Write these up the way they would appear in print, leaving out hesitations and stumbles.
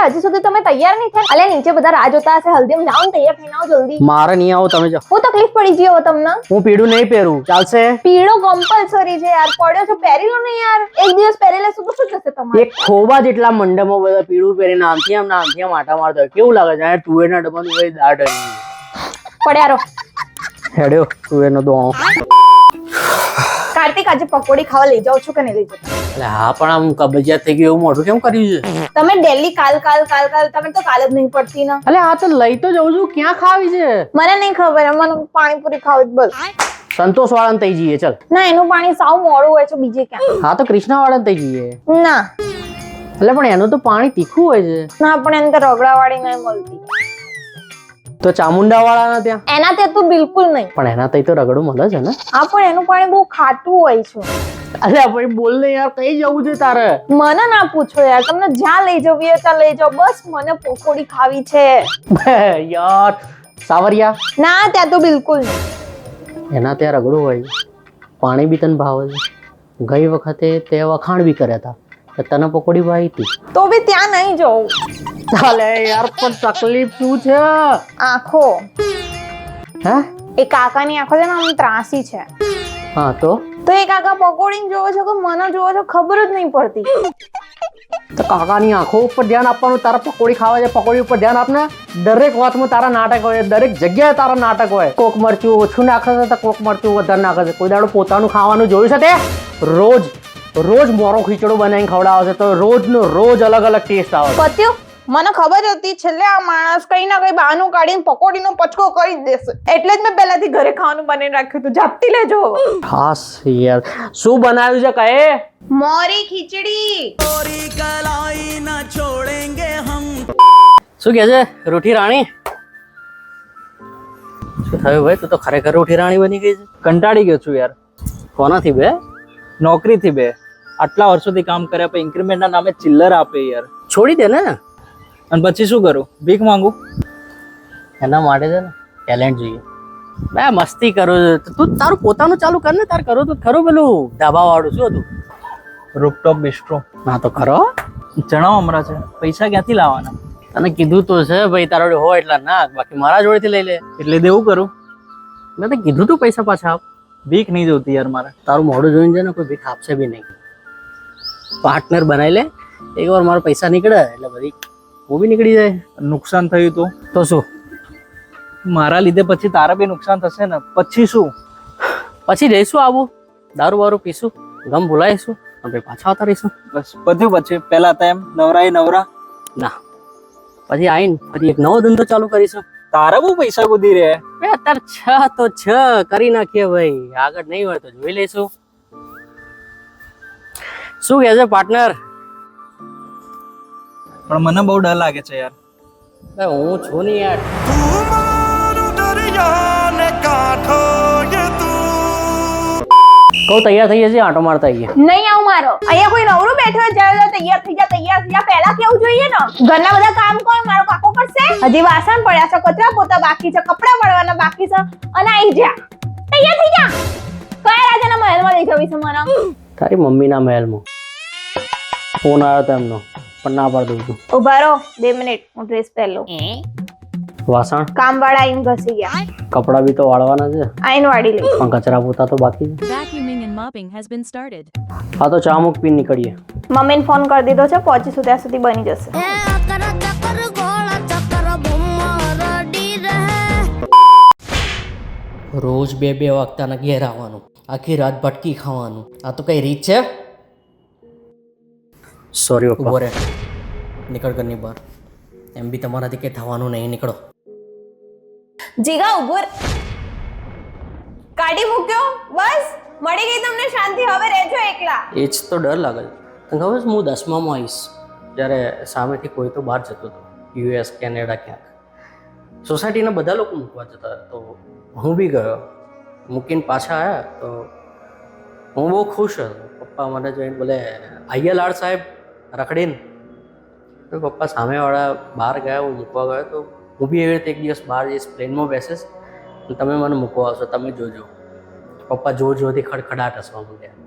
હજી સુધી તમે તૈયાર નહીં થયા? અલે નીચે બધા રાહ જોતા હશે, હલ્દીમાં જાઓ ને તૈયાર થઈને આવો જલ્દી. મારે નહીં આવો, તમે જાઓ. હું તકલીફ પડી ગઈ હવે તમને? હું પીળું નહીં પહેરું, ચાલશે? પીળો કમ્પલસરી છે યાર, પડ્યો છો પહેરી લો ને યાર. એક દિવસ પહેરી લેશું તો શું થશે તમારે? એક ખોબા જેટલા મંડપમાં બધા પીળું પહેરીને આમથી આમ આટા મારતા હોય. કેવું લાગે છે? તુવેરના ડબ્બાનું કઈ દાઢ પડ્યા રહો. હેડ્યો તુવેરનો દોણો. કાર્તિક આજે પકોડી ખાવા લઈ જાવ છો કે નહીં લઈ જાવ? એટલે હા, પણ આમ કબજિયાત થઈ ગયું એવું મોઢું કેમ કર્યું છે? તમે ડેલી કાલ તમે તો કાલ જ નહીં પડતી ને. એટલે આ તો લઈ તો જઉં છું, ક્યાં ખાવી છે? મને નહીં ખબર, મને પાણીપુરી ખાવી જ બસ. સંતોષ વાળાને થઈ જઈએ ચાલ. ના, એનું પાણી સાવ મોડું હોય છે બીજે ક્યાં. હા તો કૃષ્ણા વાળાને થઈ જઈએ. ના એટલે પણ એનું તો પાણી તીખું હોય છે. ના, પણ એને તો રગડા વાળી નહીં મળતી. તો ચામુંડા વાળાના ત્યાં? એના તે તો બિલકુલ નહીં. પણ એના તઈ તો રગડું મળે છે ને. હા, પણ એનું પાણી બહુ ખાટું હોય છે. અરે ભાઈ બોલ ને યાર, કઈ જવું છે તારે? મને ના પૂછો યાર, તમને જ્યાં લઈ જવી હોય ત્યાં લઈ જાઓ, બસ મને પકોડી ખાવી છે. યાર સાવરિયા ના, ત્યાં તો બિલકુલ નહીં. એના ત્યાં રગડું હોય, પાણી બી તને ભાવે છે. ગઈ વખતે તે વખાણ બી કર્યા હતા, તને પકોડી ભાઈ હતી. તો બી ત્યાં નહીં જવું. ચાલે યાર, પણ તકલીફ શું છે? આંખો. હે? એ કાકાની આંખો છે ને આમ ત્રાસી છે. હા તો એ કાકા પકોડી જોવો છો કે મને જોવો છો ખબર જ નહીં પડતી. તો કાકાની આંખો ઉપર ધ્યાન આપવાનું, તારા પકોડી ખાવા છે પકોડી ઉપર ધ્યાન આપને. દરેક વાતમાં તારા નાટક હોય, દરેક જગ્યાએ તારા નાટક હોય. કોક મરચું ઓછું નાખે છે તો કોક મરચું વધારે નાખે છે. કોઈ દાડો પોતાનું ખાવાનું જોયું છે તે? રોજ મોરો ખીચડો બનાવીને ખવડાવે છે, તો રોજનો રોજ અલગ અલગ ટેસ્ટ આવે. પત્યું મને ખબર હતી છેલ્લે આ માણસ કઈ ના કઈ બહાનું કાઢીને પકોડીનો પચકો કરી જ દેશે, એટલે જ મેં પહેલાથી ઘરે ખાવાનું બનાવીને રાખ્યું હતું. ઝાપટી લેજો. ખાસ યાર, શું બનાવ્યું છે કહે? મોરી ખીચડી. શું કે છે રોટી રાણી? શું થયું ભાઈ, તું તો ખરેખર રોટી રાણી બની ગઈ છે. કંટાળી ગયો છું યાર. કોનાથી બે? નોકરીથી બે. આટલા વર્ષોથી કામ કર્યા પછી ઇન્ક્રીમેન્ટના નામે ચિલ્લર આપે યાર. છોડી દે ને. અને પછી શું કરું? ભીખ માંગુ? એના માટે છે ને ટેલેન્ટ જોઈએ. બે મસ્તી કરું છું, તું તારું પોતાનું ચાલુ કર ને. તાર કરું તો ખરું પેલું ધાબા વાળું. શું હતું? રૂપટોપ બિસ્ટ્રો. ના તો ખરો. જણાવો હમણાં છે, પૈસા ક્યાંથી લાવવાના? તને કીધું તો છે ભાઈ, તારા જોડે હોય એટલા નાખ, બાકી મારા જોડેથી લઈ લે. એટલે દેવું કરું? મેં તો કીધું તું પૈસા પાછા આપ. ભીખ નહીં જોતી યાર મારે. તારું મોઢું જોઈને છે ને કોઈ ભીખ આપશે બી નહીં. પાર્ટનર બનાવી લે, એકવાર મારા પૈસા નીકળે એટલે બધી હું બી નીકળી જાય. નુકસાન થયું તો શું? મારા લીધે પછી તારા બી નુકસાન થશે ને. પછી શું? પછી જઈશું આવું, દારૂ બારૂ પીશું, ગમ ભૂલાઈશું અને પછી પાછા આવતા રહીશું. બસ બધું. પછી પેલા તો એમ નવરા ના, પછી આવીને ફરી એક નવો ધંધો ચાલુ કરીશું. તારા બહુ પૈસા કૂદી રહે. અત્યારે તો કરી નાખીએ ભાઈ, આગળ નહીં હોય તો જોઈ લઈશું. શું કહે છે પાર્ટનર? પણ મને બહુ ડર લાગે છે યાર. હું છું ને યાર. કહું તૈયાર થઈ જશે, આંટો મારતા આવીએ. નહીં આવું મારો. અહીંયા કોઈ નવરું બેઠો હોય જ્યારે તૈયાર થઈ જા. પહેલા કેવું જોઈએ ને? ઘરના બધા કામ કોણ મારો કાકો કરશે? હજી વાસણ પડ્યા છે, કચરા પોતા બાકી છે, કપડા વળવાના બાકી છે, અને આવી જા. તૈયાર થઈ જા. કયા રાજાના મહેલમાં લઈ જવી છે મને? તારી મમ્મીના મહેલમાં. ફોન આવ્યો હતો એમનો, પણ ના પાડી દઉં છું. ઉભા રહો 2 મિનિટ, હું ડ્રેસ પહેર લઉં. વાસણ કામવાળા આઈને ઘસી ગયા. કપડા બી તો વાળવાના છે. આઈને વાળી લઈ. પણ કચરા પોતા તો બાકી છે. Vacuuming and mopping has been started. હા તો ચા મૂક પીને નીકળીએ. મમ્મીને ફોન કરી દીધો છે, પહોંચીશું ત્યાં સુધી બની જશે. રોજ 2 વાગતાના ઘેર આવવાનું, આખી રાત ભટકી ખાવાનું. આ તો કઈ રીત છે? સોરી ઉભો રે, નીકળ ઘરની બહાર. એમ બી તમારાથી કઈ થવાનું નહીં, નીકળો. જીગા ઉભો કાઢી મૂક્યો, બસ મળી ગઈ તમને શાંતિ. હવે રહેજો એકલા. એ જ તો ડર લાગે છે. તને ખબર છે હું 10મામાં આવીશ જ્યારે સામેથી કોઈ તો બહાર જતો હતો, યુએસ કેનેડા ક્યાંક. સોસાયટીના બધા લોકો મૂકવા જતા, તો હું બી ગયો. મૂકીને પાછા આવ્યા તો હું બહુ ખુશ હતો. પપ્પા મને જોઈને બોલે, આઈએ લાડ સાહેબ રખડીને. તો પપ્પા સામેવાળા બહાર ગયા, હું મૂકવા ગયો. તો હું બી એવી રીતે એક દિવસ બહાર જઈશ, પ્લેનમાં બેસીશ, તમે મને મૂકવા આવશો, તમે જોજો. પપ્પા જોરથી ખડખડાટ હસવા માંડ્યા.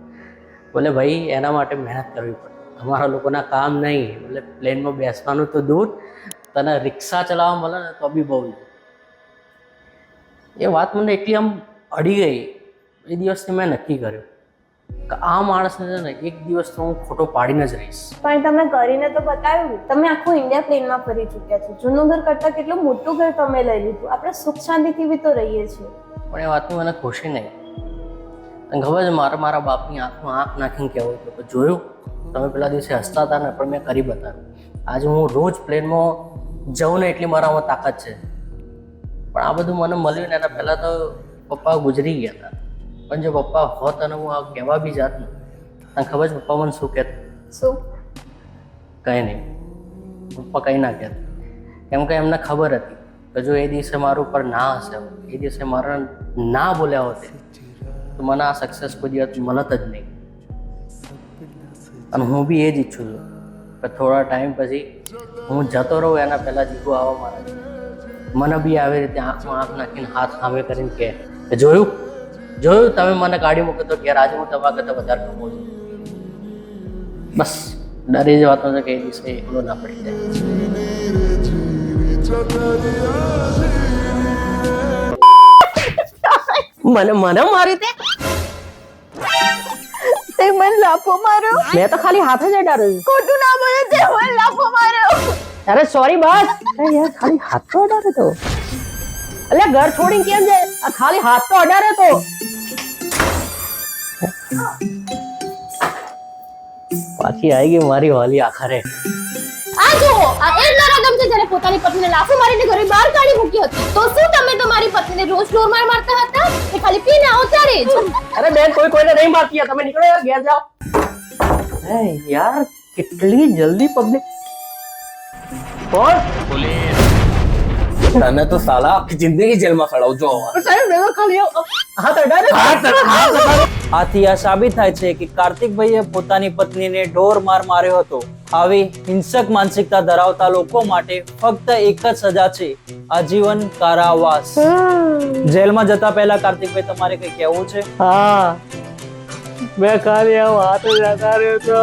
બોલે ભાઈ એના માટે મહેનત કરવી પડે. તમારા લોકોના કામ નહીં, એટલે પ્લેનમાં બેસવાનું તો દૂર, તને રિક્ષા ચલાવવા મળે ને તો બી બહુ. એ વાત મને એટલી આમ અડી ગઈ. એ દિવસથી મેં નક્કી કર્યું કે આ માણસને છે ને એક દિવસ તો હું ખોટો પાડીને જ રહીશ. પણ તમે કરીને તો બતાવ્યું. તમે આખું ઇન્ડિયા પ્લેનમાં ફરી ચૂક્યા છો. જૂનું ઘર કરતા કેટલું મોટું ઘર તમે લઈ લીધું. આપણે સુખ શાંતિથી બી તો રહીએ છીએ. પણ એ વાતની મને ખુશી નહીં. તને ખબર છે મારા બાપની આંખમાં આંખ નાખીને કહેવું હતું કે જોયું તમે પેલા દિવસે હસતા હતા ને, પણ મેં કરી બતાવ્યું. આજે હું રોજ પ્લેનમાં જાઉં ને એટલી મારામાં તાકાત છે. પણ આ બધું મને મળ્યું ને એના પહેલાં તો પપ્પા ગુજરી ગયા હતા. પણ જો પપ્પા હોત અને હું આ કહેવા બી જાત ને, તને ખબર છે પપ્પા મને શું કહેતા? શું? કંઈ નહીં, પપ્પા કંઈ ના કહેતા. કેમ કે એમને ખબર હતી કે જો એ દિવસે મારું ઉપર ના હશે, એ દિવસે મારા ના બોલ્યા હોતે તો મને આ સક્સેસ કોઈ દિવસ મળત જ નહીં. અને હું બી એ જ ઈચ્છું છું કે થોડા ટાઈમ પછી હું જતો રહું એના પહેલાં જીગો આવવા મારે છે. મને બી આવી રીતે આંખમાં આંખ નાખીને હાથ સામે કરીને કહે કે જોયું તમે મને કાઢી મૂકો તો ઘેર આજે હું તમારા કરતાં વધારે કમાઉં છું. બસ ડર એ જ વાતનો છે કે એ દિવસે એકલો ના પડી જાય. મને મારી તે મને લાફો માર્યો. મેં તો ખાલી હાથે જ અડાડ્યો. ખોટું ના બોલે. તે મને લાફો માર્યો. અરે સોરી બસ. અરે યાર ખાલી હાથ તો અડાડે તો. એટલે ઘર છોડીને કેમ જાય? આ ખાલી હાથ તો અડાડે તો. પાછી આવી ગઈ મારી વાલી આખરે. આ જુઓ, આ એ જ નરાધમ છે જેને પોતાની પત્નીને લાફો મારીને ઘરે બહાર કાઢી મૂકી હતી. તો શું તમે તમારી પત્નીને રોજ ડોર મારતા હતા? એ ખાલી પીને આવો ત્યારે જ. અરે બેન કોઈને નહીં મારતી. તમે નીકળો યાર, ઘેર જાઓ. હે યાર કેટલી જલ્દી પબ્લિક. કોણ? તને તો સાલા આખી જિંદગી જેલમાં સડાવજો. સાહેબ મેં તો ખાલી હાથ અડાડે. આથી આ સાબિત થાય છે કે કાર્તિકભાઈએ પોતાની પત્નીને ઢોર માર માર્યો હતો. આવી હિંસક માનસિકતા ધરાવતા લોકો માટે ફક્ત એક જ સજા છે, આજીવન કારાવાસ. જેલમાં જતા પહેલા કાર્તિકભાઈ તમારે કઈ કહેવું છે? હા મેં ખાલી આમ હાથ જ અડાડ્યો તો.